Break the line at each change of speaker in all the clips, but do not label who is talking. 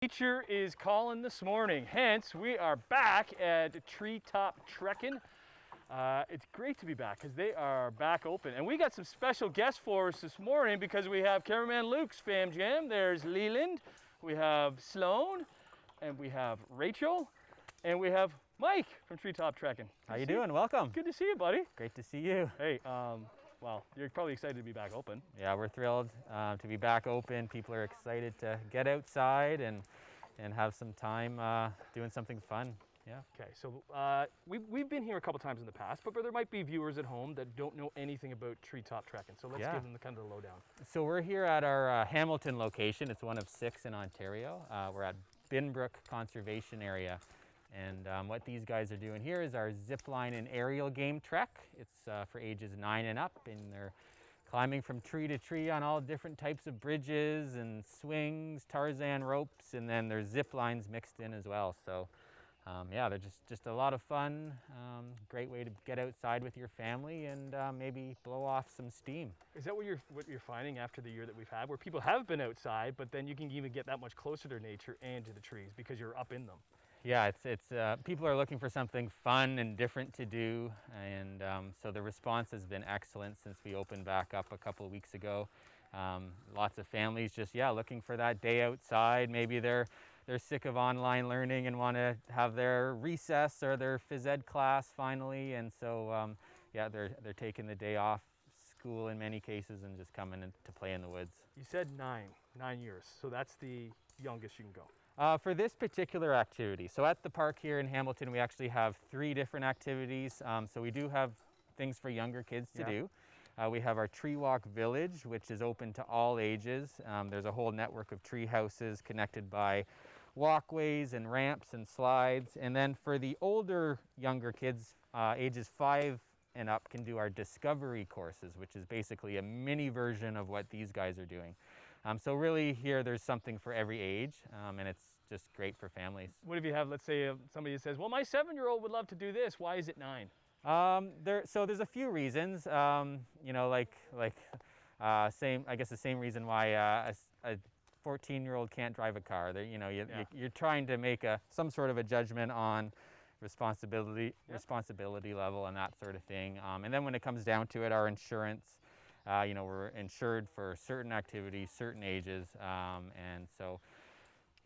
Nature is calling this morning, hence we are back at Treetop Trekking. It's great to be back because they are back open, and we got some special guests for us this morning because we have cameraman Luke's fam jam. There's Leland, we have Sloan, and we have Rachel, and we have Mike from Treetop Trekking.
How you doing? Welcome.
Good to see you, buddy.
Great to see you.
Hey, well, you're probably excited to be back open.
Yeah, we're thrilled to be back open. People are excited to get outside and have some time doing something fun. Yeah.
Okay, so we've been here a couple times in the past, but there might be viewers at home that don't know anything about Treetop Trekking. So let's give them the kind of the lowdown.
So we're here at our Hamilton location. It's one of 6 in Ontario. We're at Binbrook Conservation Area. And what these guys are doing here is our zip line and aerial game trek. It's for ages 9 and up, and they're climbing from tree to tree on all different types of bridges and swings, Tarzan ropes, and then there's zip lines mixed in as well. So yeah, they're just a lot of fun. Great way to get outside with your family and maybe blow off some steam.
Is that what you're finding after the year that we've had, where people have been outside, but then you can even get that much closer to nature and to the trees because you're up in them?
Yeah, it's people are looking for something fun and different to do, and so the response has been excellent since we opened back up a couple of weeks ago. Lots of families just looking for that day outside. Maybe they're sick of online learning and want to have their recess or their phys ed class finally, and so yeah, they're taking the day off school in many cases and just coming in to play in the woods.
You said 9 years, so that's the youngest you can go.
For this particular activity, so at the park here in Hamilton, we actually have 3 different activities. So we do have things for younger kids to do. We have our Tree Walk Village, which is open to all ages. There's a whole network of tree houses connected by walkways and ramps and slides. And then for the older, younger kids, ages 5 and up, can do our Discovery courses, which is basically a mini version of what these guys are doing. So really here there's something for every age, and it's just great for families.
What if you have, let's say, somebody says, well, my 7-year-old would love to do this. Why is it 9?
So there's a few reasons, you know, like I guess the same reason why a 14-year-old can't drive a car. You know, you're trying to make some sort of a judgment on responsibility level and that sort of thing. And then when it comes down to it, our insurance, you know, we're insured for certain activities, certain ages, and so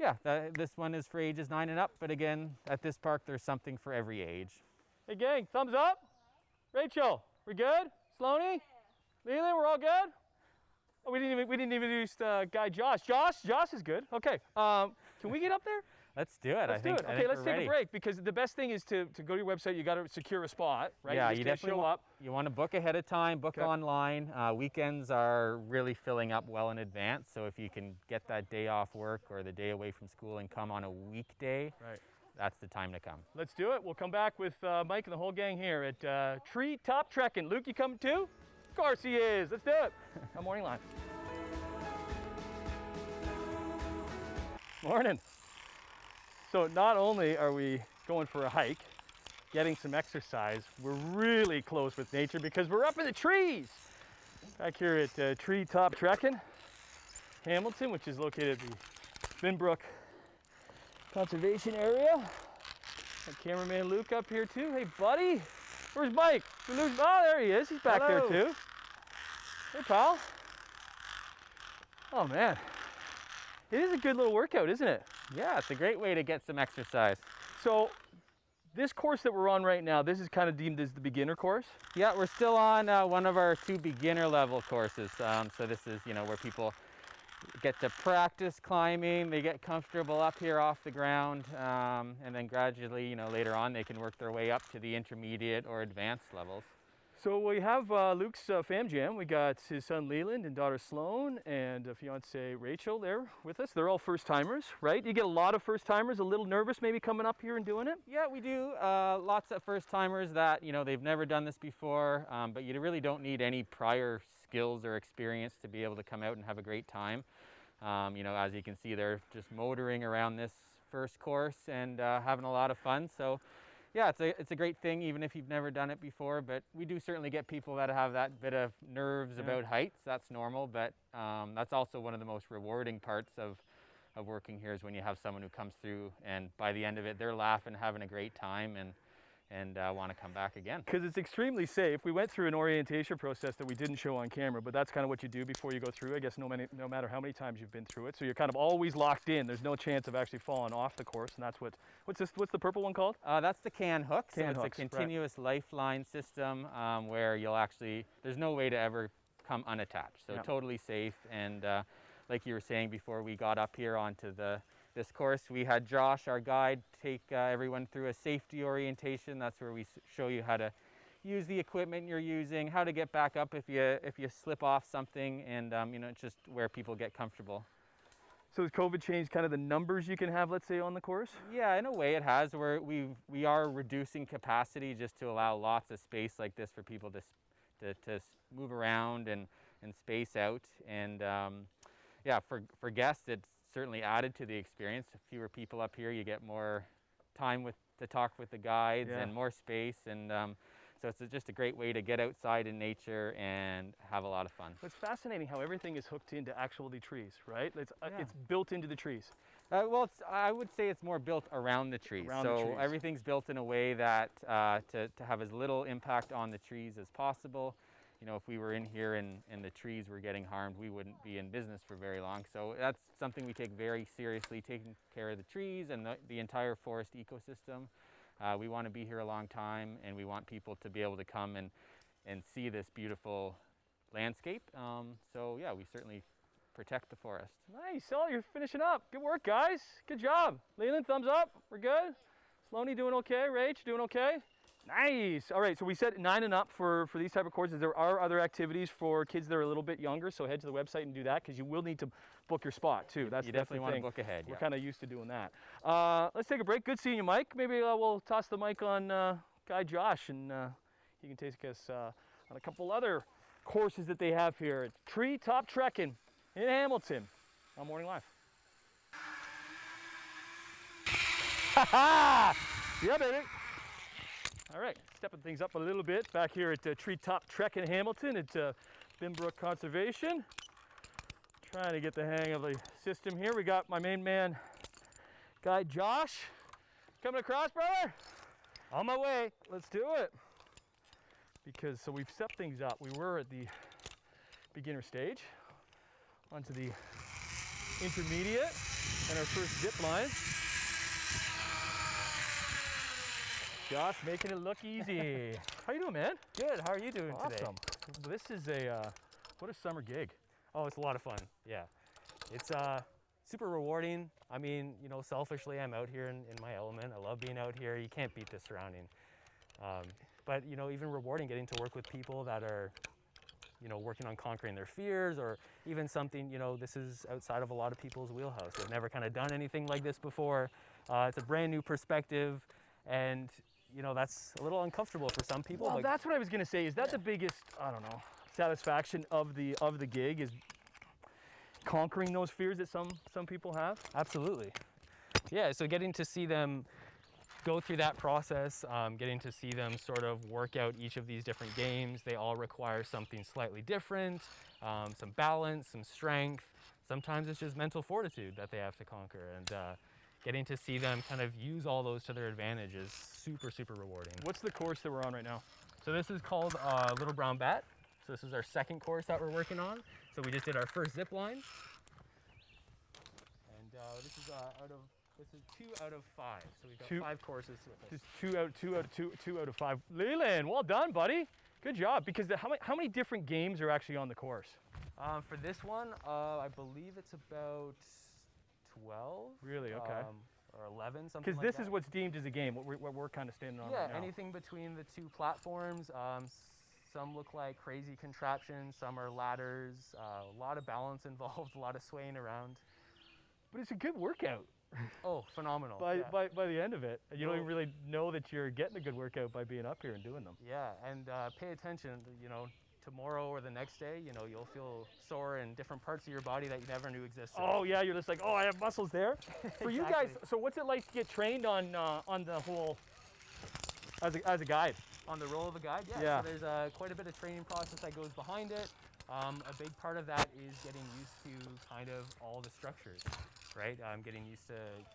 yeah, this one is for ages 9 and up, but again, at this park there's something for every age.
Hey gang, thumbs up. Rachel, we good? Sloaney? Leland, we're all good? Oh, we didn't even introduce guy Josh. Josh is good. Okay, can we get up there?
Let's do it.
Let's do it. Okay, let's take a break, because the best thing is to go to your website. You got to secure a spot, right?
Yeah, you definitely show up. You want to book ahead of time, book online. Weekends are really filling up well in advance, so if you can get that day off work or the day away from school and come on a weekday, that's the time to come.
Let's do it. We'll come back with Mike and the whole gang here at Treetop Trekking. Luke, you coming too? Of course he is. Let's do it. On Morning Live. Morning. So not only are we going for a hike, getting some exercise, we're really close with nature because we're up in the trees. Back here at Treetop Trekking Hamilton, which is located at the Binbrook Conservation Area. Got cameraman Luke up here too. Hey buddy, where's Mike? Oh, there he is. He's back there too. Hey pal. Oh man, it is a good little workout, isn't it?
Yeah, it's a great way to get some exercise.
So this course that we're on right now, this is kind of deemed as the beginner course?
Yeah, we're still on one of our 2 beginner level courses. So this is, you know, where people get to practice climbing, they get comfortable up here off the ground, and then gradually, you know, later on they can work their way up to the intermediate or advanced levels.
So we have Luke's fam jam. We got his son Leland and daughter Sloan and fiance Rachel there with us. They're all first timers, right? You get a lot of first timers, a little nervous maybe coming up here and doing it?
Yeah, we do. Lots of first timers that, you know, they've never done this before, but you really don't need any prior skills or experience to be able to come out and have a great time. You know, as you can see, they're just motoring around this first course and having a lot of fun. So yeah, it's a great thing, even if you've never done it before, but we do certainly get people that have that bit of nerves about heights. That's normal, but that's also one of the most rewarding parts of of working here is when you have someone who comes through and by the end of it, they're laughing, having a great time, and want to come back again.
Because it's extremely safe. We went through an orientation process that we didn't show on camera, but that's kind of what you do before you go through, I guess, no matter how many times you've been through it. So you're kind of always locked in. There's no chance of actually falling off the course, and that's what's the purple one called?
That's the can hook. So it's
hooks,
a continuous lifeline system where there's no way to ever come unattached. So totally safe. And like you were saying before we got up here onto this course, we had Josh, our guide, take everyone through a safety orientation. That's where we show you how to use the equipment you're using, how to get back up if you slip off something, and it's just where people get comfortable.
So has COVID changed kind of the numbers you can have, let's say, on the course?
Yeah, in a way it has. We are reducing capacity just to allow lots of space like this for people to move around and space out. And yeah, for guests, it's certainly added to the experience. Fewer people up here, you get more time to talk with the guides and more space, and so it's just a great way to get outside in nature and have a lot of fun.
It's fascinating how everything is hooked into actually trees, right? It's built into the trees.
Well, I would say it's more built around the trees. So everything's built in a way that to have as little impact on the trees as possible. If we were in here and the trees were getting harmed, we wouldn't be in business for very long. So that's something we take very seriously, taking care of the trees and the entire forest ecosystem. We want to be here a long time, and we want people to be able to come and see this beautiful landscape. So yeah, we certainly protect the forest.
Nice. Oh, you're finishing up. Good work, guys. Good job. Leland, thumbs up. We're good. Sloaney doing okay. Rach doing okay. Nice. All right, so we said 9 and up for these type of courses. There are other activities for kids that are a little bit younger, so head to the website and do that, because you will need to book your spot too.
You definitely want to book ahead.
We're kind of used to doing that. Let's take a break. Good seeing you, Mike. Maybe we'll toss the mic on Guy Josh, and he can take us on a couple other courses that they have here at Treetop Trekking in Hamilton on Morning Live. Yeah, baby. All right, stepping things up a little bit back here at Treetop Trekking Hamilton at Binbrook Conservation. Trying to get the hang of the system here. We got my main man, Guy Josh, coming across, brother. On my way. Let's do it. So we've set things up. We were at the beginner stage, onto the intermediate, and our first zip line. Josh making it look easy. How you doing, man?
Good. How are you doing today?
Awesome. This is what a summer gig.
Oh, it's a lot of fun. Yeah. It's super rewarding. I mean, selfishly, I'm out here in my element. I love being out here. You can't beat the surrounding. But, even rewarding getting to work with people that are, working on conquering their fears, or even something, this is outside of a lot of people's wheelhouse. They've never kind of done anything like this before. It's a brand new perspective, and that's a little uncomfortable for some people.
Well, that's what I was going to say. Is that the biggest, I don't know, satisfaction of the gig, is conquering those fears that some people have?
Absolutely. Yeah, so getting to see them go through that process, getting to see them sort of work out each of these different games. They all require something slightly different, some balance, some strength. Sometimes it's just mental fortitude that they have to conquer, and getting to see them kind of use all those to their advantage is super, super rewarding.
What's the course that we're on right now?
So this is called Little Brown Bat. So this is our second course that we're working on. So we just did our first zip line. And this is 2 out of 5. So we've got 5 courses with us.
Just 2 out of 5. Leland, well done, buddy. Good job. Because how many different games are actually on the course?
For this one, I believe it's about 12.
Really? Okay.
Or 11, something like that.
Because this is what's deemed as a game, what we're kind of standing on right now.
Yeah, anything between the 2 platforms. Some look like crazy contraptions, some are ladders, a lot of balance involved, a lot of swaying around.
But it's a good workout.
Oh, phenomenal.
By the end of it. And you don't even really know that you're getting a good workout by being up here and doing them.
Yeah, and pay attention, tomorrow or the next day, you'll feel sore in different parts of your body that you never knew existed.
Oh yeah, you're just like, oh, I have muscles there. For you guys, so what's it like to get trained on the whole, as a guide?
On the role of a guide, yeah. So there's quite a bit of training process that goes behind it. A big part of that is getting used to kind of all the structures, right? Getting used to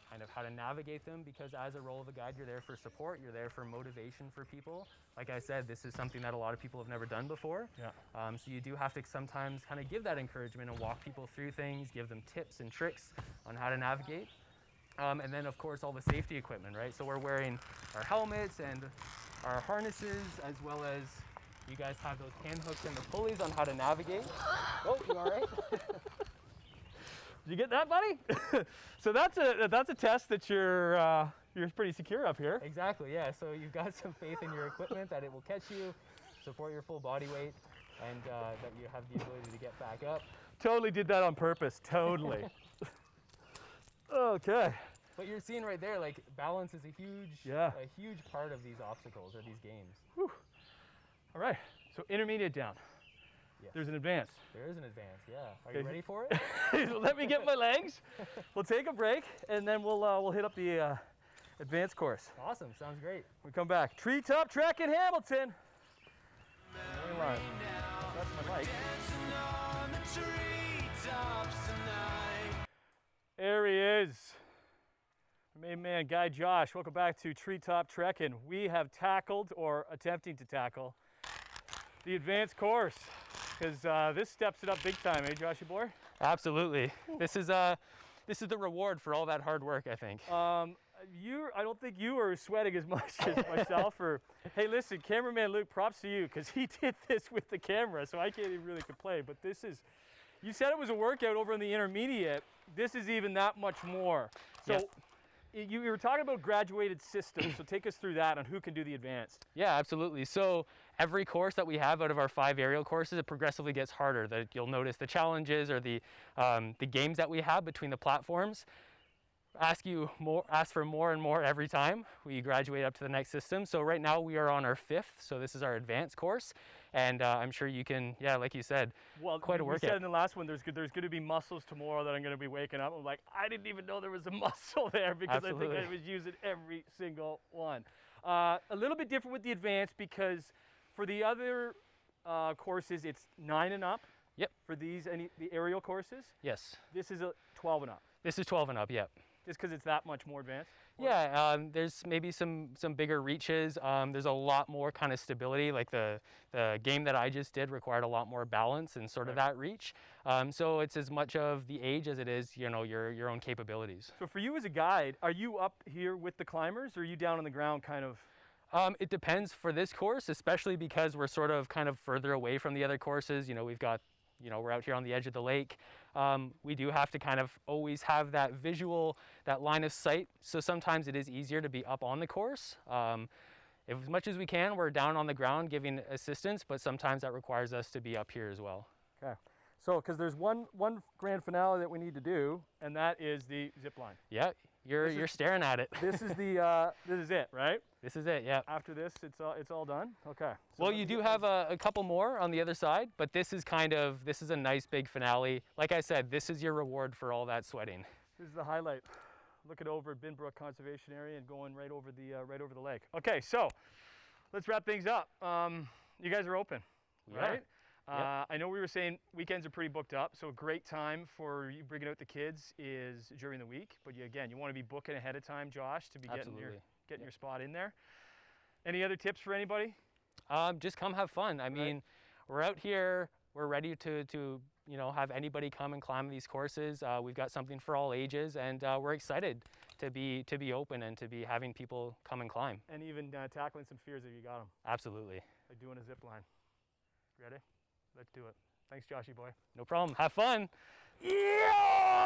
kind of how to navigate them, because as a role of a guide, you're there for support, you're there for motivation for people. Like I said, this is something that a lot of people have never done before.
Yeah.
So you do have to sometimes kind of give that encouragement and walk people through things, give them tips and tricks on how to navigate. And then of course all the safety equipment, right? So we're wearing our helmets and our harnesses, as well as you guys have those hand hooks and the pulleys on how to navigate. Oh, you all right?
Did you get that, buddy? So that's a test that you're pretty secure up here.
Exactly, yeah. So you've got some faith in your equipment that it will catch you, support your full body weight, and that you have the ability to get back up.
Totally did that on purpose, totally. Okay.
But you're seeing right there, like, balance is a huge part of these obstacles or these games.
Whew. All right, so intermediate down.
Yes.
There's an advance.
There is an advance, yeah. Are
Okay.
you ready for it?
Let me get my legs. We'll take a break, and then we'll hit up the advanced course.
Awesome, sounds great.
We come back. Treetop Trekking Hamilton. Live. That's my mic. There he is. Our main man, Guy Josh. Welcome back to Treetop Trekking. We have tackled, or attempting to tackle, the advanced course, because this steps it up big time, eh, Joshy boy?
Absolutely. This is the reward for all that hard work, I think.
I don't think you are sweating as much as myself. Or, hey, listen, cameraman Luke, props to you, because he did this with the camera, so I can't even really complain. But this is, you said it was a workout over in the intermediate. This is even that much more. So.
Yep.
You were talking about graduated systems, so take us through that on who can do the advanced.
Yeah, absolutely. So every course that we have out of our 5 aerial courses, it progressively gets harder. You'll notice the challenges or the games that we have between the platforms ask for more and more every time we graduate up to the next system. So right now we are on our 5th, so this is our advanced course. And I'm sure you can, yeah, like you said, quite a workout.
You said in the last one, there's going to be muscles tomorrow that I'm going to be waking up. I'm like, I didn't even know there was a muscle there, because
Absolutely.
I think I was using every single one. A little bit different with the advanced, because for the other courses, it's 9 and up.
Yep.
For the aerial courses.
Yes.
This is a 12 and up.
This is 12 and up, yep.
Just because it's that much more advanced?
Yeah, there's maybe some bigger reaches. There's a lot more kind of stability. Like the game that I just did required a lot more balance and sort of that reach. So it's as much of the age as it is, your own capabilities.
So for you as a guide, are you up here with the climbers, or are you down on the ground kind of?
It depends for this course, especially because we're sort of kind of further away from the other courses. We've got, we're out here on the edge of the lake. We do have to kind of always have that visual, that line of sight. So sometimes it is easier to be up on the course. As much as we can, we're down on the ground giving assistance, but sometimes that requires us to be up here as well.
Okay. So, because there's one grand finale that we need to do, and that is the zip line.
Yeah, you're staring at it.
This is this is it, right?
This is it, yeah.
After this, it's all done. Okay. So
well, you do have a couple more on the other side, but this is a nice big finale. Like I said, this is your reward for all that sweating.
This is the highlight. Looking over at Binbrook Conservation Area and going right over the lake. Okay, so let's wrap things up. You guys are open, right?
Yep.
I know we were saying weekends are pretty booked up, so a great time for you bringing out the kids is during the week. But you want to be booking ahead of time, Josh, to be getting your spot in there. Any other tips for anybody?
Just come have fun. I mean, we're out here. We're ready to have anybody come and climb these courses. We've got something for all ages, and we're excited to be open and to be having people come and climb.
And even tackling some fears if you got them.
Absolutely.
Like doing a zip line. Ready? Let's do it. Thanks, Joshy boy.
No problem. Have fun.
Yeah!